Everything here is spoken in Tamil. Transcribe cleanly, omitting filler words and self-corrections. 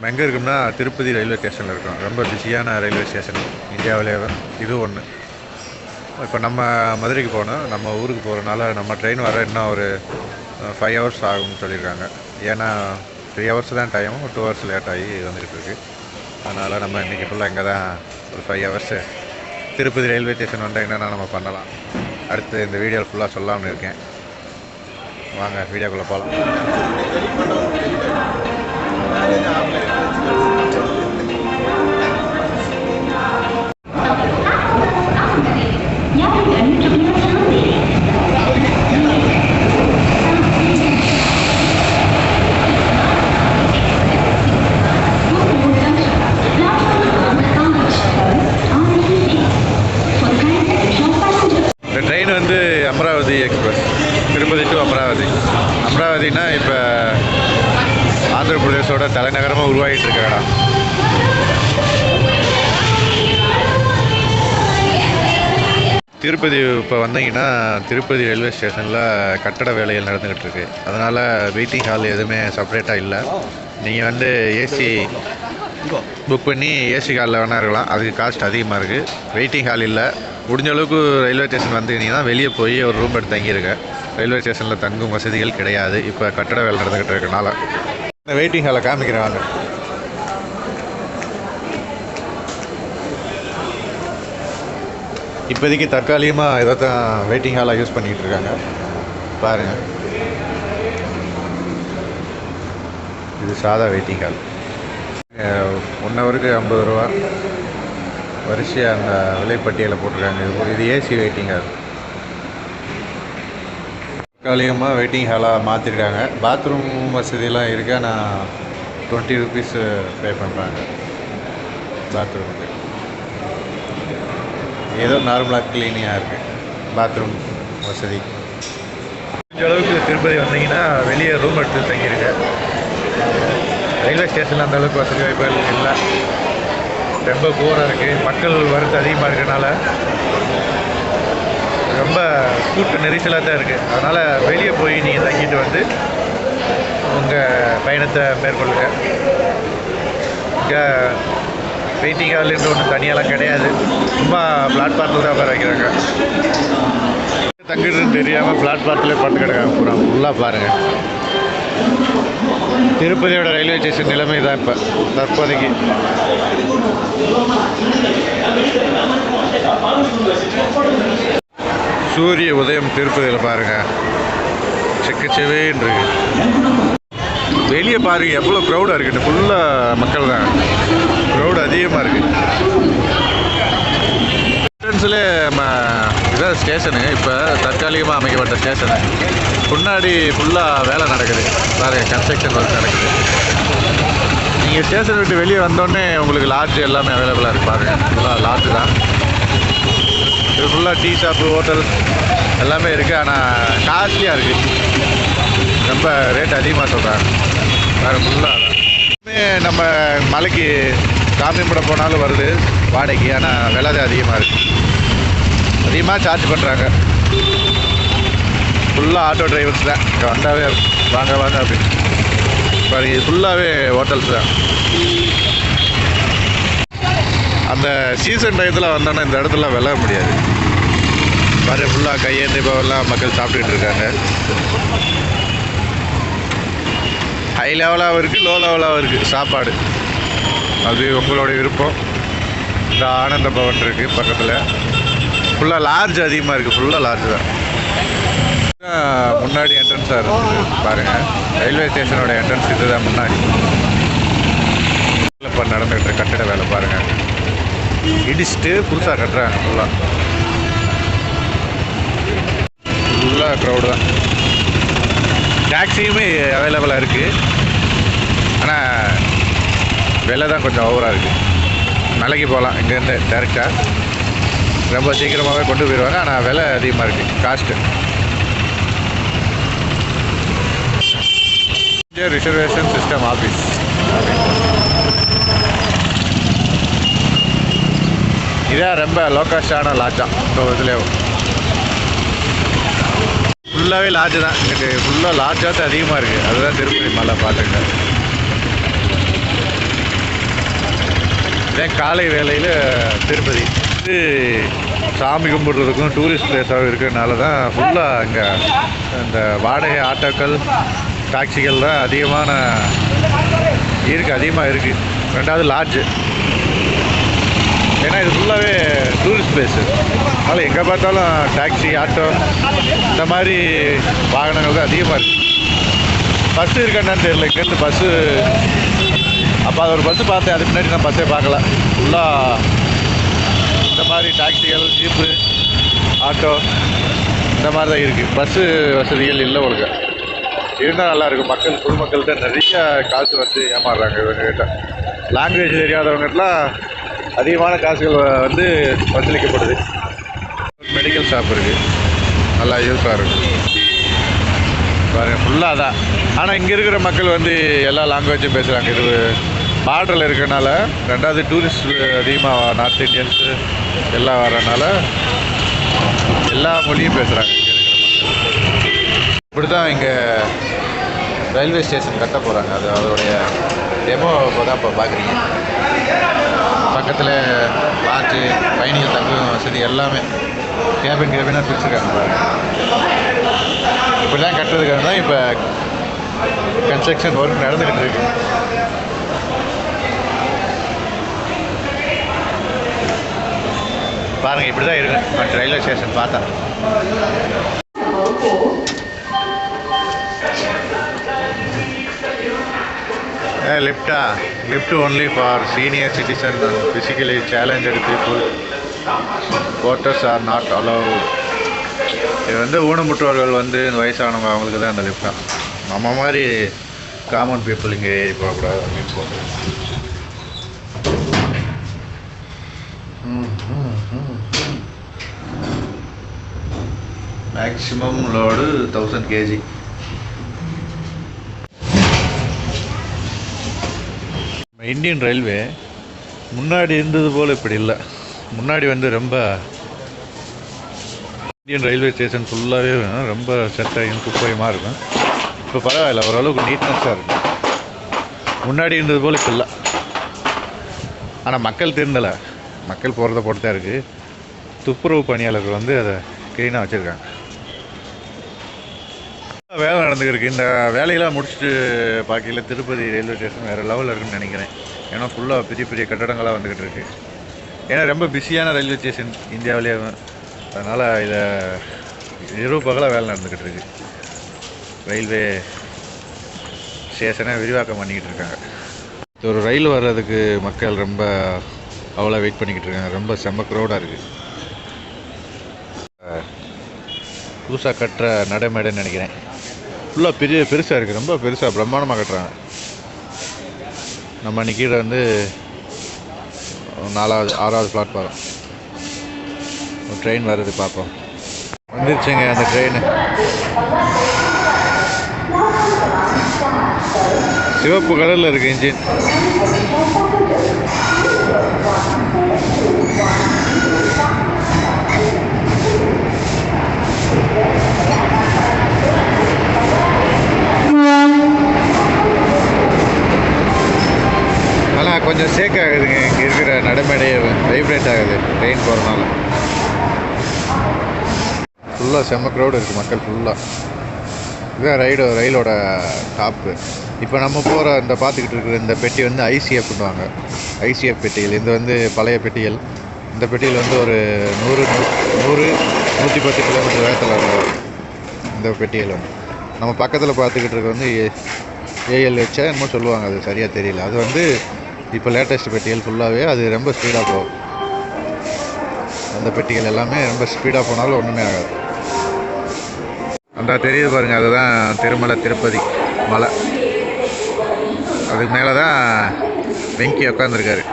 எங்கே இருக்குன்னா திருப்பதி ரயில்வே ஸ்டேஷனில் இருக்கும். ரொம்ப பிஸியான ரயில்வே ஸ்டேஷன் இந்தியாவிலே இது ஒன்று. இப்போ நம்ம மதுரைக்கு போகணும், நம்ம ஊருக்கு போகிறனால நம்ம ட்ரெயின் வர இன்னும் ஒரு 5 hours ஆகும்னு சொல்லியிருக்காங்க. ஏன்னா 3 hours தான் டைம், 2 hours லேட் ஆகி வந்துக்கிட்டு இருக்குது. அதனால் நம்ம இன்றைக்கி ஃபுல்லாக இங்கே தான் ஒரு 5 hours திருப்பதி ரயில்வே ஸ்டேஷன் வந்தால் என்னென்னா நம்ம பண்ணலாம். அடுத்து இந்த வீடியோவில் ஃபுல்லாக சொல்லாமல் இருக்கேன். வாங்க வீடியோக்குள்ளே போகலாம். ட்ரெயின் வந்து அமராவதி எக்ஸ்பிரஸ், திருப்பதி டு அமராவதி. அமராவதினா இப்போ ஆந்திர பிரதேசோட தலைநகரமாக உருவாகிட்டு இருக்க இடம். திருப்பதி இப்போ வந்தீங்கன்னா திருப்பதி ரயில்வே ஸ்டேஷனில் கட்டட வேலைகள் நடந்துக்கிட்டு இருக்குது. அதனால் வெயிட்டிங் ஹால் எதுவுமே செப்பரேட்டாக இல்லை. நீங்கள் வந்து ஏசி புக் பண்ணி ஏசி ஹாலில் வேணா இருக்கலாம். அதுக்கு காஸ்ட் அதிகமாக இருக்குது. வெயிட்டிங் ஹால் இல்லை. முடிஞ்ச அளவுக்கு ரயில்வே ஸ்டேஷன் வந்துக்கிட்டிங்கன்னா வெளியே போய் ஒரு ரூம் எடுத்து தங்கியிருக்கேன். ரயில்வே ஸ்டேஷனில் தங்கும் வசதிகள் கிடையாது. இப்போ கட்டட வேலை நடந்துக்கிட்டு இருக்கனால இந்த வெயிட்டிங் ஹாலை காமிக்கிறாங்க. இப்போதைக்கு தற்காலிகமாக இதை தான் வெயிட்டிங் ஹாலாக யூஸ் பண்ணிக்கிட்டு இருக்காங்க. பாருங்கள், இது சாதா வெயிட்டிங் ஹால். 1 ஹவருக்கு 50 ரூபா வரிசையாக அந்த விலைப்பட்டியலை போட்டிருக்காங்க. இது ஏசி வெயிட்டிங் ஹால். தற்காலிகமாக வெயிட்டிங் ஹாலாக மாற்றிருக்காங்க. பாத்ரூம் வசதியெல்லாம் இருக்குது. ஆனால் 20 rupees பே பண்ணுறாங்க பாத்ரூமுக்கு. ஏதோ நார்மலாக க்ளீனிங்காக இருக்குது பாத்ரூம் வசதி. இந்த அளவுக்கு திருப்பதி வந்தீங்கன்னா வெளியே ரூம் எடுத்து தங்கியிருக்க. ரயில்வே ஸ்டேஷனில் அந்த அளவுக்கு வசதி வாய்ப்புகள் இல்லை. ரொம்ப போராக இருக்குது. மக்கள் வரத்து அதிகமாக இருக்கிறனால ரொம்ப கூட்ட நெரிசலாக தான் இருக்குது. அதனால் வெளியே போய் நீங்கள் தங்கிட்டு வந்து உங்கள் பயணத்தை மேற்கொள்ளுங்க. இங்கே வெயிட்டிங் ஹால்ன்ற ஒன்று தனியாலாம் கிடையாது. சும்மா பிளாட்ஃபார்மில் தான் உட்கார வைக்கிறாங்க. தங்கிட்டுன்னு தெரியாமல் பிளாட்ஃபார்ம்லேயே படுத்து கிடக்காங்க. பூரா ஃபுல்லாக பாருங்கள். திருப்பதியோட ரயில்வே ஸ்டேஷன் நிலைமை தான் இப்போ தற்போதைக்கு. சூரிய உதயம் திருப்பதியில் பாருங்கள், செக்கச்செவேன்னு இருக்கு. வெளியே பாருங்கள் எவ்வளோ க்ரௌடாக இருக்குது. ஃபுல்லாக மக்கள் தான், க்ரௌடு அதிகமாக இருக்குது. என்ட்ரன்ஸில் நம்ம இதான் ஸ்டேஷனு, இப்போ தற்காலிகமாக அமைக்கப்பட்ட ஸ்டேஷனு. முன்னாடி ஃபுல்லாக வேலை நடக்குது பாருங்கள், கன்ஸ்ட்ரக்ஷன் ஒர்க் நடக்குது. நீங்கள் ஸ்டேஷன் விட்டு வெளியே வந்தோடனே உங்களுக்கு லாட்ஜ் எல்லாமே அவைலபிளாக இருக்குது. பாருங்கள், ஃபுல்லாக லாட்ஜ் தான். இது ஃபுல்லாக டீ ஷாப்பு, ஹோட்டல் எல்லாமே இருக்குது. ஆனால் காஸ்ட்லியாக இருக்குது. ரொம்ப ரேட் அதிகமாக சொல்கிறாங்க. வேறு ஃபுல்லாக நம்ம மலைக்கு காமியம்படம் போனாலும் வருது வாடகைக்கு. ஆனால் விலை அதிகமாக இருக்குது. அதிகமாக சார்ஜ் பண்ணுறாங்க. ஃபுல்லாக ஆட்டோ டிரைவர்ஸ் தான். இங்கே வந்தாவே வாங்க வாங்க அப்படின்னு பாருங்க. இது ஃபுல்லாகவே ஹோட்டல்ஸ் தான். அந்த சீசன் டயத்தில் வந்தோன்னா இந்த இடத்துல விளைய முடியாது. பாரு, ஃபுல்லாக கையேந்தி பவர்லாம் மக்கள் சாப்பிட்டுட்டு இருக்காங்க. ஹை லெவலாகவும் இருக்குது, லோ லெவலாகவும் இருக்குது சாப்பாடு. அது உங்களுடைய விருப்பம். இந்த ஆனந்த பவன் இருக்குது பக்கத்தில். ஃபுல்லாக லார்ஜ் அதிகமாக இருக்குது. ஃபுல்லாக லார்ஜ் தான். முன்னாடி என்ட்ரன்ஸாக இருக்குது பாருங்கள். ரயில்வே ஸ்டேஷனோட என்ட்ரன்ஸ் இது தான் முன்னாடி. இப்போ நடந்துகிட்டு கட்டிட வேலை பாருங்கள். இடிச்சுட்டு புதுசாக கட்டுறாங்க. ஃபுல்லாக க்ரௌடு தான். டாக்ஸியுமே அவைலபிளாக இருக்குது. ஆனால் விலை தான் கொஞ்சம் ஓவராக இருக்குது. மலைக்கு போகலாம் இங்கேருந்து டேரெக்டாக. ரொம்ப சீக்கிரமாகவே கொண்டு போயிடுவாங்க. ஆனால் விலை அதிகமாக இருக்குது, cost. India reservation system office. இதான் ரொம்ப லோக்கஸ்டான லாட்ஜா. இப்போ இதில் ஃபுல்லாகவே லாட்ஜு தான். இங்கே ஃபுல்லாக லாட்ஜாக தான் அதிகமாக இருக்குது. அதுதான் திருப்பதி மலை பார்த்துக்கிட்டேன். இதான் காலை வேளையில் திருப்பதி இது சாமி கும்பிட்றதுக்கும் டூரிஸ்ட் பிளேஸாகவும் இருக்கிறதுனால தான் ஃபுல்லாக இங்கே இந்த வாடகை ஆட்டோக்கள் டாக்ஸிகள் தான் அதிகமாக இருக்குது. ரெண்டாவது லாட்ஜு, ஏன்னா இது ஃபுல்லாகவே டூரிஸ்ட் பிளேஸு. அதனால் எங்கே பார்த்தாலும் டாக்ஸி ஆட்டோ இந்த மாதிரி வாகனங்கள் தான் அதிகமாக இருக்குது. பஸ்ஸு இருக்கான்னு தெரியல, இங்கேருந்து பஸ்ஸு அப்போ அது ஒரு பஸ்ஸு பார்த்தேன், அதுக்கு முன்னாடி நான் பஸ்ஸே பார்க்கல. ஃபுல்லாக இந்த மாதிரி டாக்ஸிகள், ஜீப்பு, ஆட்டோ இந்த மாதிரி தான் இருக்குது. பஸ்ஸு வசதிகள் இல்லை உங்களுக்கு. இருந்தால் நல்லாயிருக்கும். பொதுமக்கள்கிட்ட நிறைய காசு வந்து ஏமாறுறாங்க இவங்ககிட்ட. லாங்குவேஜ் தெரியாதவங்ககிட்டலாம் அதிகமான காசுகள் வந்து வசூலிக்கப்படுது. மெடிக்கல் ஷாப் இருக்குது, நல்லா யூஸாக இருக்கும் பாருங்கள். ஃபுல்லாக தான். ஆனால் இங்கே இருக்கிற மக்கள் வந்து எல்லா லாங்குவேஜும் பேசுகிறாங்க. இது பார்டரில் இருக்கிறனால. ரெண்டாவது டூரிஸ்ட் அதிகமாக நார்த் இந்தியன்ஸு எல்லாம் வரனால எல்லா மொழியும் பேசுகிறாங்க இங்கே இருக்கிற மக்கள். இப்படி தான் இங்கே ரயில்வே ஸ்டேஷன் கட்ட போகிறாங்க. அது அதோடைய டெமோ இப்போ தான் இப்போ பார்க்குறீங்க. பக்கத்தில் லாட்ஜு, பயணிகள் தங்கும் வசதி எல்லாமே கேபினாக பிரிச்சுருக்காங்க பாருங்க. இப்படி தான் கட்டுறதுக்காக தான் இப்போ கன்ஸ்ட்ரக்ஷன் ஒர்க் நடந்துக்கிட்டு இருக்கு. பாருங்கள், இப்படி தான் இருக்கு மற்ற ரயில்வே ஸ்டேஷன் பார்த்தா. lift only for senior citizens and physically challenged people. Porters are not allowed. இது வந்து ஊனமுற்றவர்கள் வந்து வயசானவங்க அவங்களுக்கு தான் அந்த லிஃப்ட் தான். நம்ம மாதிரி காமன் பீப்புள் இங்கே ஏறி போகக்கூடாது அப்படின்னு சொல்கிறேன். Maximum load 1000 kg. Indian railway முன்னாடி இருந்தது போல் இப்படி இல்லை. முன்னாடி வந்து ரொம்ப இந்தியன் ரயில்வே ஸ்டேஷன் ஃபுல்லாகவே ரொம்ப செட்டாயும் குப்பையுமாக இருக்கும். இப்போ பரவாயில்ல, ஓரளவுக்கு நீட்னஸாக இருக்கும். முன்னாடி இருந்தது போல் இப்போ இல்லை. ஆனால் மக்கள் திருந்தலை. மக்கள் போகிறத பொறுத்து தான் இருக்குது. துப்புரவு பணியாளர்கள் வந்து அதை க்ளீனாக வச்சுருக்காங்க. வேலை நடந்துக்கிருக்கு. இந்த வேலையெல்லாம் முடிச்சுட்டு பார்க்கையில் திருப்பதி ரயில்வே ஸ்டேஷன் வேறு லெவலில் இருக்குன்னு நினைக்கிறேன். ஏன்னா ஃபுல்லாக பெரிய பெரிய கட்டடங்களாக வந்துக்கிட்டு இருக்குது. ஏன்னா ரொம்ப பிஸியான ரயில்வே ஸ்டேஷன் இந்தியாவிலேயே. அதனால் இதை இரவு பகலாக வேலை நடந்துக்கிட்டு இருக்குது. ரயில்வே ஸ்டேஷனை விரிவாக்கம் பண்ணிக்கிட்டு இருக்காங்க. ஒரு ரயில் வர்றதுக்கு மக்கள் ரொம்ப அவ்வளோ வெயிட் பண்ணிக்கிட்டு இருக்காங்க. ரொம்ப செம்ம க்ரௌடாக இருக்குது. புதுசாக கட்டுற நடைமேடைன்னு நினைக்கிறேன். ஃபுல்லாக பெருசாக இருக்குது. ரொம்ப பெருசாக பிரம்மாண்டமாக கட்டுறாங்க. நம்ம அன்றைக்கி கீழே வந்து 6வது பிளாட்ஃபாரம் ட்ரெயின் வருது, பார்ப்போம். வந்துருச்சுங்க அந்த ட்ரெயின். சிவப்பு கலரில் இருக்குது இன்ஜின். ஆனால் கொஞ்சம் ஷேக் ஆகுதுங்க. இங்கே இருக்கிற நடைமேடையே வைப்ரேட் ஆகுது ட்ரெயின் போகிறதுனால. ஃபுல்லாக செம்ம க்ரௌடு இருக்குது. மக்கள் ஃபுல்லாக. இதுதான் ரயிலோட டாப்பு. இப்போ நம்ம போகிற இந்த பார்த்துக்கிட்டு இருக்கிற இந்த பெட்டி வந்து ஐசிஎஃப்னுவாங்க. ஐசிஎஃப் பெட்டிகள். இது வந்து பழைய பெட்டிகள். இந்த பெட்டியில் வந்து ஒரு 100-110 கிலோமீட்டர் வேகத்தில் வரும் இந்த பெட்டிகள். வந்து நம்ம பக்கத்தில் பார்த்துக்கிட்டு இருக்க வந்து ஏஎல்ஹெச்சா என்னமோ சொல்லுவாங்க, அது சரியாக தெரியல. அது வந்து இப்போ லேட்டஸ்ட் பெட்டிகள் ஃபுல்லாகவே அது ரொம்ப ஸ்பீடாக போகும். அந்த பெட்டிகள் எல்லாமே ரொம்ப ஸ்பீடாக போனாலும் ஒன்றுமே ஆகாது. அந்த தெரியுது பாருங்கள், அதுதான் திருப்பதி மலை. அதுக்கு மேலே தான் வெங்கி உட்காந்துருக்காரு.